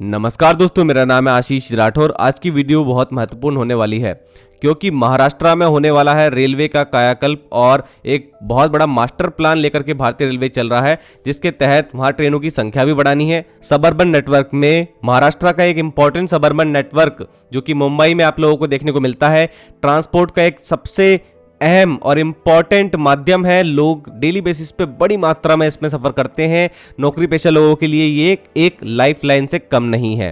नमस्कार दोस्तों, मेरा नाम है आशीष राठौर। आज की वीडियो बहुत महत्वपूर्ण होने वाली है क्योंकि महाराष्ट्र में होने वाला है रेलवे का कायाकल्प और एक बहुत बड़ा मास्टर प्लान लेकर के भारतीय रेलवे चल रहा है, जिसके तहत वहां ट्रेनों की संख्या भी बढ़ानी है। सबअर्बन नेटवर्क में महाराष्ट्र का एक इंपॉर्टेंट सबअर्बन नेटवर्क जो कि मुंबई में आप लोगों को देखने को मिलता है, ट्रांसपोर्ट का एक सबसे अहम और इम्पॉर्टेंट माध्यम है। लोग डेली बेसिस पे बड़ी मात्रा में इसमें सफर करते हैं। नौकरी पेशा लोगों के लिए ये एक लाइफ लाइन से कम नहीं है।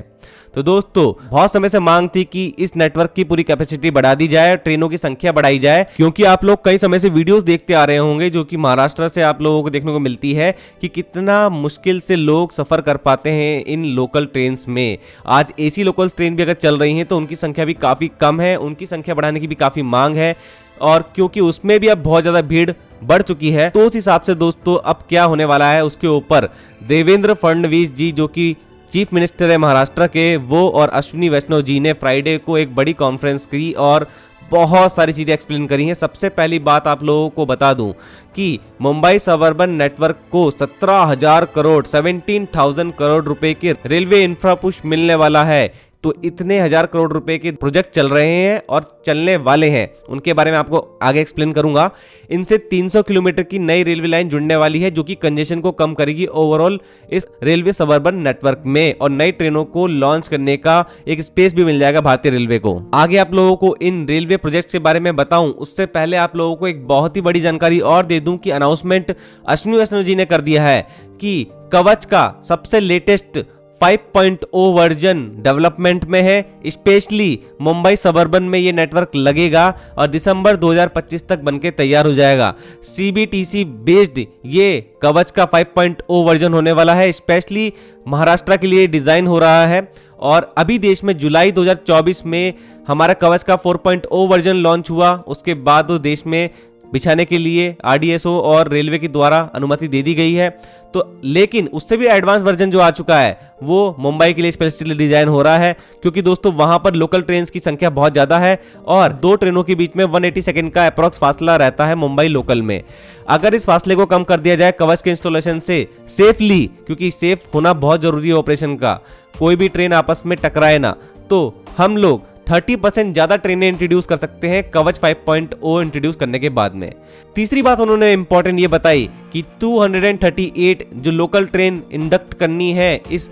तो दोस्तों, बहुत समय से मांग थी कि इस नेटवर्क की पूरी कैपेसिटी बढ़ा दी जाए, ट्रेनों की संख्या बढ़ाई जाए, क्योंकि आप लोग कई समय से वीडियोस देखते आ रहे होंगे जो कि महाराष्ट्र से आप लोगों को देखने को मिलती है कि कितना मुश्किल से लोग सफर कर पाते हैं इन लोकल ट्रेन में। आज एसी लोकल ट्रेन भी अगर चल रही हैं तो उनकी संख्या भी काफी कम है, उनकी संख्या बढ़ाने की भी काफी मांग है, और क्योंकि उसमें भी अब बहुत ज्यादा भीड़ बढ़ चुकी है, तो उस हिसाब से दोस्तों अब क्या होने वाला है उसके ऊपर देवेंद्र फडणवीस जी जो कि चीफ मिनिस्टर है महाराष्ट्र के, वो और अश्विनी वैष्णव जी ने फ्राइडे को एक बड़ी कॉन्फ्रेंस की और बहुत सारी चीजें एक्सप्लेन करी हैं। सबसे पहली बात आप लोगों को बता दूं कि मुंबई सबअर्बन नेटवर्क को 17,000 करोड़ 17,000 करोड़ रुपए के रेलवे इंफ्रा पुश मिलने वाला है। तो इतने 1,000 करोड़ रुपए के प्रोजेक्ट चल रहे हैं और चलने वाले हैं, उनके बारे में आपको आगे एक्सप्लेन करूंगा। इनसे 300 किलोमीटर की नई रेलवे लाइन जुड़ने वाली है जो कि कंजेशन को कम करेगी ओवरऑल इस रेलवे सबअर्बन नेटवर्क में, और नई ट्रेनों को लॉन्च करने का एक स्पेस भी मिल जाएगा भारतीय रेलवे को। आगे आप लोगों को इन रेलवे प्रोजेक्ट के बारे में बताऊं उससे पहले आप लोगों को एक बहुत ही बड़ी जानकारी और दे दूं कि अनाउंसमेंट अश्विनी वैष्णव जी ने कर दिया है कि कवच का सबसे लेटेस्ट 5.0 वर्जन डेवलपमेंट में है। स्पेशली मुंबई सबअर्बन में ये नेटवर्क लगेगा और दिसंबर 2025 तक बनके तैयार हो जाएगा। CBTC बेस्ड ये कवच का 5.0 वर्जन होने वाला है, स्पेशली महाराष्ट्र के लिए डिजाइन हो रहा है। और अभी देश में जुलाई 2024 में हमारा कवच का 4.0 वर्जन लॉन्च हुआ, उसके बाद वो देश में बिछाने के लिए RDSO और रेलवे के द्वारा अनुमति दे दी गई है। तो लेकिन उससे भी एडवांस वर्जन जो आ चुका है वो मुंबई के लिए स्पेशली डिजाइन हो रहा है, क्योंकि दोस्तों वहां पर लोकल ट्रेन की संख्या बहुत ज्यादा है और दो ट्रेनों के बीच में 180 सेकंड का अप्रॉक्स फासला रहता है मुंबई लोकल में। अगर इस फासले को कम कर दिया जाए कवच के इंस्टॉलेशन से सेफली, क्योंकि सेफ होना बहुत जरूरी है ऑपरेशन का, कोई भी ट्रेन आपस में टकराए ना, तो हम लोग 30% ज्यादा ट्रेनें इंट्रोड्यूस कर सकते हैं कवच 5.0 इंट्रोड्यूस करने के बाद में। तीसरी बात उन्होंने इंपॉर्टेंट ये बताई कि 238 जो लोकल ट्रेन इंडक्ट करनी है इस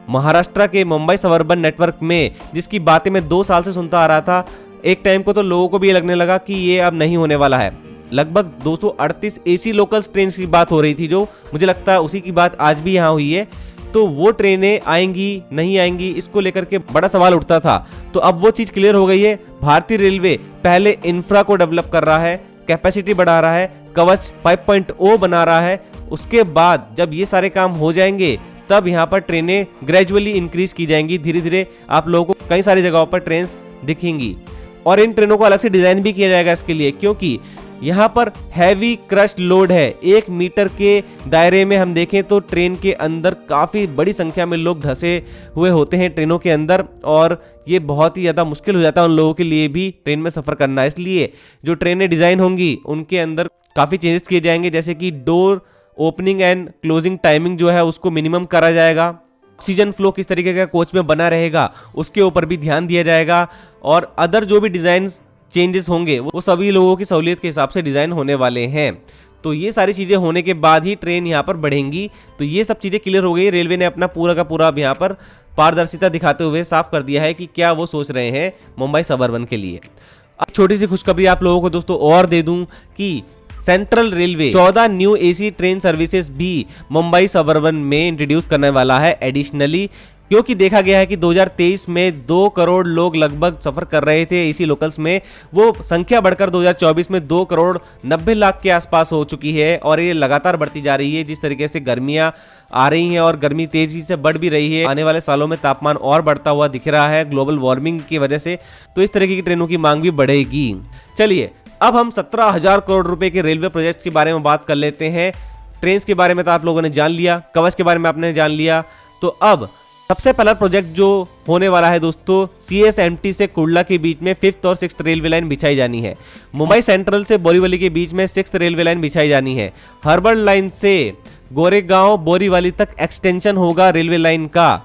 महाराष्ट्र के मुंबई सबअर्बन नेटवर्क में, जिसकी बातें मैं 2 साल से सुनता आ रहा था। एक टाइम को तो लोगों को भी ये लगने लगा कि ये अब नहीं होने वाला है। लगभग 238 एसी लोकल ट्रेन की बात हो रही थी, जो मुझे लगता है उसी की बात आज भी यहाँ हुई है। तो वो ट्रेनें आएंगी नहीं आएंगी इसको लेकर के बड़ा सवाल उठता था, तो अब वो चीज क्लियर हो गई है। भारतीय रेलवे पहले इंफ्रा को डेवलप कर रहा है, कैपेसिटी बढ़ा रहा है, कवच 5.0 बना रहा है। उसके बाद जब ये सारे काम हो जाएंगे तब यहाँ पर ट्रेनें ग्रेजुअली इंक्रीज की जाएंगी। धीरे धीरे आप लोगों को कई सारी जगहों पर ट्रेन दिखेंगी और इन ट्रेनों को अलग से डिजाइन भी किया जाएगा इसके लिए, क्योंकि यहाँ पर हैवी क्रश लोड है। 1 मीटर के दायरे में हम देखें तो ट्रेन के अंदर काफ़ी बड़ी संख्या में लोग धंसे हुए होते हैं ट्रेनों के अंदर, और ये बहुत ही ज़्यादा मुश्किल हो जाता है उन लोगों के लिए भी ट्रेन में सफ़र करना। इसलिए जो ट्रेनें डिज़ाइन होंगी उनके अंदर काफ़ी चेंजेस किए जाएंगे, जैसे कि door opening and closing timing जो है उसको मिनिमम करा जाएगा। ऑक्सीजन फ्लो किस तरीके का कोच में बना रहेगा उसके ऊपर भी ध्यान दिया जाएगा, और अदर जो भी डिज़ाइन चेंजेस होंगे वो सभी लोगों की सहूलियत के हिसाब से डिजाइन होने वाले हैं। तो ये सारी चीजें होने के बाद ही ट्रेन यहाँ पर बढ़ेंगी। तो ये सब चीजें क्लियर हो गई। रेलवे ने अपना पूरा का पूरा यहाँ पर पारदर्शिता दिखाते हुए साफ कर दिया है कि क्या वो सोच रहे हैं मुंबई सबअर्बन के लिए। अब छोटी सी खुशखबरी आप लोगों को दोस्तों और दे दूं कि central railway 14 new AC train services भी मुंबई सबअर्बन में इंट्रोड्यूस करने वाला है एडिशनली, क्योंकि देखा गया है कि 2023 में 2 करोड़ लोग लगभग सफर कर रहे थे एसी लोकल्स में। वो संख्या बढ़कर 2024 में 2 करोड़ 90 लाख के आसपास हो चुकी है, और ये लगातार बढ़ती जा रही है। जिस तरीके से गर्मियां आ रही हैं और गर्मी तेजी से बढ़ भी रही है, आने वाले सालों में तापमान और बढ़ता हुआ दिख रहा है ग्लोबल वार्मिंग की वजह से, तो इस तरीके की ट्रेनों की मांग भी बढ़ेगी। चलिए अब हम 17,000 करोड़ रुपए के रेलवे प्रोजेक्ट के बारे में बात कर लेते हैं। ट्रेन के बारे में तो आप लोगों ने जान लिया, कवच के बारे में आपने जान लिया, तो अब सबसे पहला प्रोजेक्ट जो होने वाला है दोस्तों, CSMT से कुर्ला के बीच में 5th और 6th रेलवे लाइन बिछाई जानी है। मुंबई सेंट्रल से बोरीवली के बीच में 6th रेलवे लाइन बिछाई जानी है। हर्बल लाइन से गोरेगांव बोरीवली तक एक्सटेंशन होगा रेलवे लाइन का।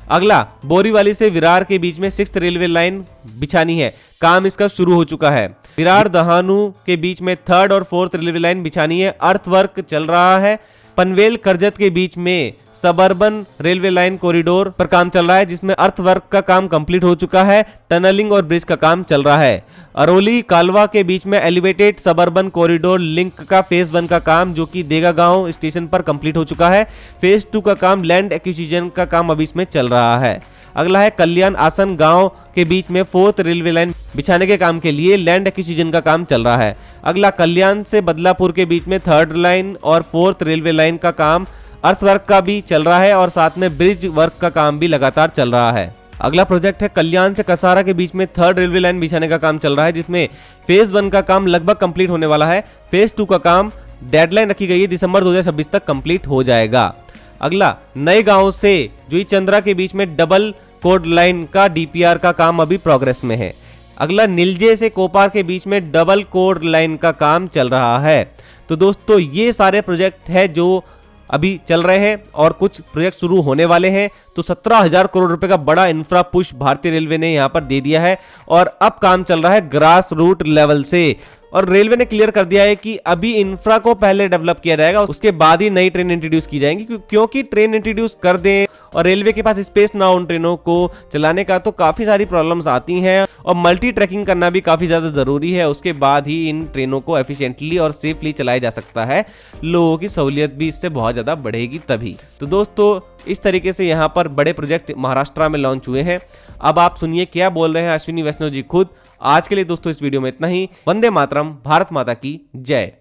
अगला, बोरीवली से विरार के बीच में 6th रेलवे लाइन बिछानी है, काम इसका शुरू हो चुका है। विरार दहानू के बीच में 3rd और 4th रेलवे लाइन बिछानी है, अर्थ वर्क चल रहा है। पनवेल करजत के बीच में सबअर्बन रेलवे लाइन कॉरिडोर पर काम चल रहा है, जिसमें अर्थ वर्क का काम कंप्लीट हो चुका है, टनलिंग और ब्रिज का काम चल रहा है। अरोली कालवा के बीच में एलिवेटेड सबअर्बन कॉरिडोर लिंक का फेज 1 का काम, जो कि देगा गांव स्टेशन पर कंप्लीट हो चुका है। फेज 2 का काम, लैंड एक्विजिशन का काम अभी इसमें चल रहा है। अगला है कल्याण आसन गांव के बीच में 4th रेलवे लाइन बिछाने के काम के लिए लैंड एक्विजिशन का काम चल रहा है। अगला, कल्याण से बदलापुर के बीच में 3rd लाइन और 4th रेलवे लाइन का काम, अर्थ वर्क का भी चल रहा है और साथ में ब्रिज वर्क का काम भी लगातार चल रहा है। अगला प्रोजेक्ट है कल्याण से कसारा के बीच में 3rd रेलवे लाइन बिछाने का काम चल रहा है, जिसमें फेज 1 का काम लगभग कंप्लीट होने वाला है। फेज 2 का काम डेडलाइन रखी गई है, दिसंबर 2026 तक कंप्लीट हो जाएगा। अगला, नए गांव से जुई चंद्रा के बीच में डबल कोड लाइन का डीपीआर का काम अभी प्रोग्रेस में है। अगला, नीलजे से कोपार के बीच में डबल कोड लाइन का काम चल रहा है। तो दोस्तों, ये सारे प्रोजेक्ट है जो अभी चल रहे हैं और कुछ प्रोजेक्ट शुरू होने वाले हैं। तो 17,000 करोड़ रुपए का बड़ा इंफ्रा पुश भारतीय रेलवे ने यहां पर दे दिया है और अब काम चल रहा है ग्रास रूट लेवल से। और रेलवे ने क्लियर कर दिया है कि अभी इंफ्रा को पहले डेवलप किया जाएगा, उसके बाद ही नई ट्रेन इंट्रोड्यूस की जाएंगी, क्योंकि ट्रेन इंट्रोड्यूस कर दें और रेलवे के पास स्पेस ना हो उन ट्रेनों को चलाने का, तो काफी सारी प्रॉब्लम्स आती हैं और मल्टी ट्रैकिंग करना भी काफी ज्यादा जरूरी है। उसके बाद ही इन ट्रेनों को एफिशिएंटली और सेफली चलाया जा सकता है, लोगों की सहूलियत भी इससे बहुत ज्यादा बढ़ेगी तभी। तो दोस्तों, इस तरीके से यहाँ पर बड़े प्रोजेक्ट महाराष्ट्र में लॉन्च हुए हैं। अब आप सुनिए क्या बोल रहे हैं अश्विनी वैष्णव जी खुद। आज के लिए दोस्तों इस वीडियो में इतना ही। वंदे मातरम, भारत माता की जय।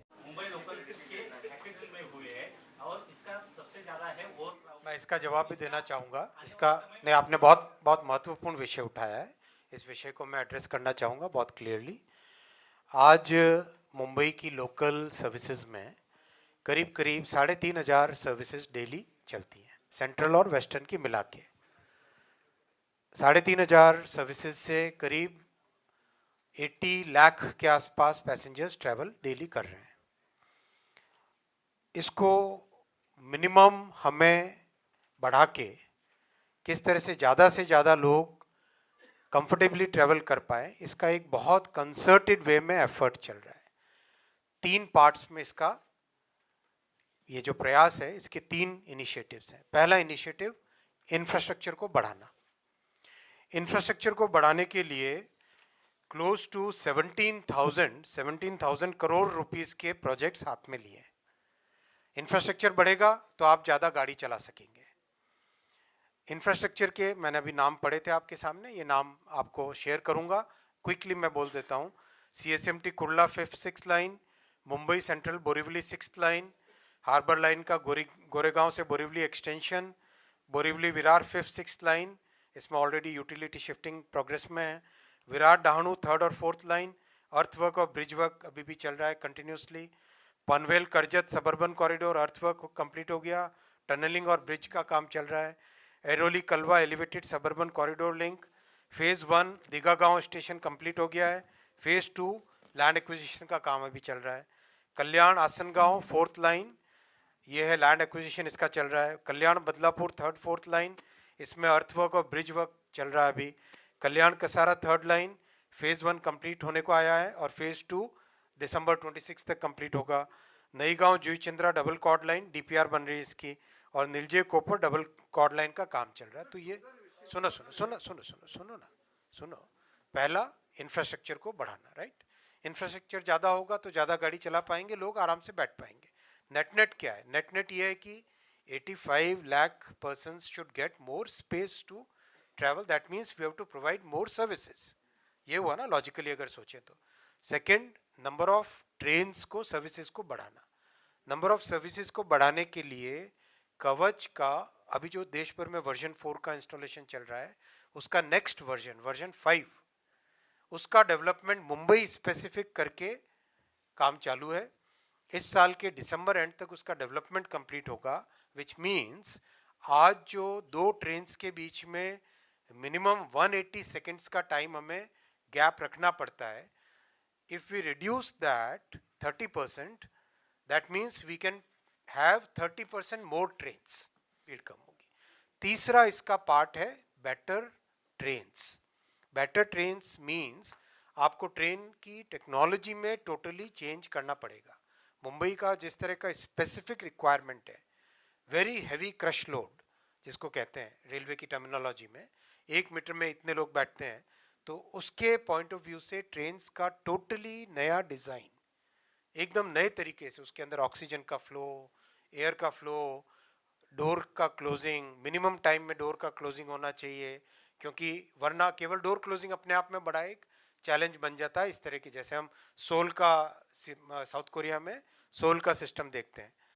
मैं इसका जवाब भी देना चाहूँगा। इसका नहीं, आपने बहुत बहुत महत्वपूर्ण विषय उठाया है, इस विषय को मैं एड्रेस करना चाहूँगा बहुत क्लियरली। आज मुंबई की लोकल सर्विसेज में करीब करीब 3,500 सर्विसेज डेली चलती हैं, सेंट्रल और वेस्टर्न की मिला के। 3,500 सर्विसेज से करीब 80 लाख के आसपास पैसेंजर्स ट्रैवल डेली कर रहे हैं। इसको मिनिमम हमें बढ़ा के किस तरह से ज़्यादा लोग कंफर्टेबली ट्रैवल कर पाए, इसका एक बहुत कंसर्टेड वे में एफर्ट चल रहा है। 3 पार्ट्स में इसका ये जो प्रयास है, इसके 3 इनिशिएटिव्स हैं। पहला इनिशिएटिव इंफ्रास्ट्रक्चर को बढ़ाना। इंफ्रास्ट्रक्चर को बढ़ाने के लिए क्लोज टू 17,000 करोड़ रुपीस के प्रोजेक्ट्स हाथ में लिए। इंफ्रास्ट्रक्चर बढ़ेगा तो आप ज़्यादा गाड़ी चला सकेंगे। इंफ्रास्ट्रक्चर के मैंने अभी नाम पढ़े थे आपके सामने, ये नाम आपको शेयर करूंगा, क्विकली मैं बोल देता हूँ। CSMT Kurla 5th 6th line, Mumbai Central Borivali 6th line, harbour line का गोरेगांव से Borivali extension, Borivali Virar 5th 6th line, इसमें ऑलरेडी यूटिलिटी शिफ्टिंग प्रोग्रेस में है। विरार डहाणू 3rd और 4th लाइन, अर्थवर्क और ब्रिज वर्क अभी भी चल रहा है continuously. Panvel Karjat suburban corridor earthwork complete हो गया, टनलिंग और ब्रिज का काम चल रहा है। Airoli Kalwa elevated suburban corridor link, phase 1 Digha Gaon station complete हो गया है। फेज 2 लैंड एक्विजिशन का काम अभी चल रहा है। कल्याण आसन गांव 4th लाइन, ये है लैंड एक्विजिशन इसका चल रहा है। Kalyan Badlapur 3rd 4th line, इसमें अर्थवर्क और ब्रिज वर्क चल रहा है अभी। Kalyan Kasara 3rd line, phase 1 complete होने को आया है और फेज 2 दिसंबर 26 तक कंप्लीट होगा। नई गांव जुई Chandra double chord line DPR बन रही है इसकी, और नीलजे कोपर डबल कॉर्ड लाइन का काम चल रहा है। तो ये सुनो, पहला इंफ्रास्ट्रक्चर को बढ़ाना, राइट। इंफ्रास्ट्रक्चर ज़्यादा होगा तो ज़्यादा गाड़ी चला पाएंगे, लोग आराम से बैठ पाएंगे। नेट क्या है? नेट ये है कि 85 lakh persons should get more space to travel, that means we have to provide more services. ये हुआ ना लॉजिकली अगर सोचें तो। सेकेंड, नंबर ऑफ ट्रेन्स को, सर्विसेज को बढ़ाना। नंबर ऑफ सर्विसेज को बढ़ाने के लिए कवच का अभी जो देश भर में वर्जन 4 का इंस्टॉलेशन चल रहा है, उसका नेक्स्ट वर्जन 5, उसका डेवलपमेंट मुंबई स्पेसिफिक करके काम चालू है। इस साल के दिसंबर एंड तक उसका डेवलपमेंट कंप्लीट होगा, विच मीन्स आज जो 2 ट्रेन्स के बीच में मिनिमम 180 सेकेंड्स का टाइम हमें गैप रखना पड़ता है, if we reduce that 30%, that means we can have 30% more trains, भीड़ कम होगी। तीसरा इसका पार्ट है better trains. Better trains means आपको ट्रेन की टेक्नोलॉजी में टोटली चेंज करना पड़ेगा। मुंबई का जिस तरह का स्पेसिफिक रिक्वायरमेंट है, वेरी हैवी क्रश लोड जिसको कहते हैं रेलवे की टर्मिनोलॉजी में, 1 मीटर में इतने लोग बैठते हैं, तो उसके पॉइंट ऑफ व्यू से ट्रेन्स का टोटली नया डिज़ाइन, एकदम नए तरीके से, उसके अंदर ऑक्सीजन का फ्लो, एयर का फ्लो, डोर का क्लोजिंग, मिनिमम टाइम में डोर का क्लोजिंग होना चाहिए, क्योंकि वरना केवल डोर क्लोजिंग अपने आप में बड़ा एक चैलेंज बन जाता है। इस तरह की, जैसे हम सोल का, साउथ कोरिया में सोल का सिस्टम देखते हैं,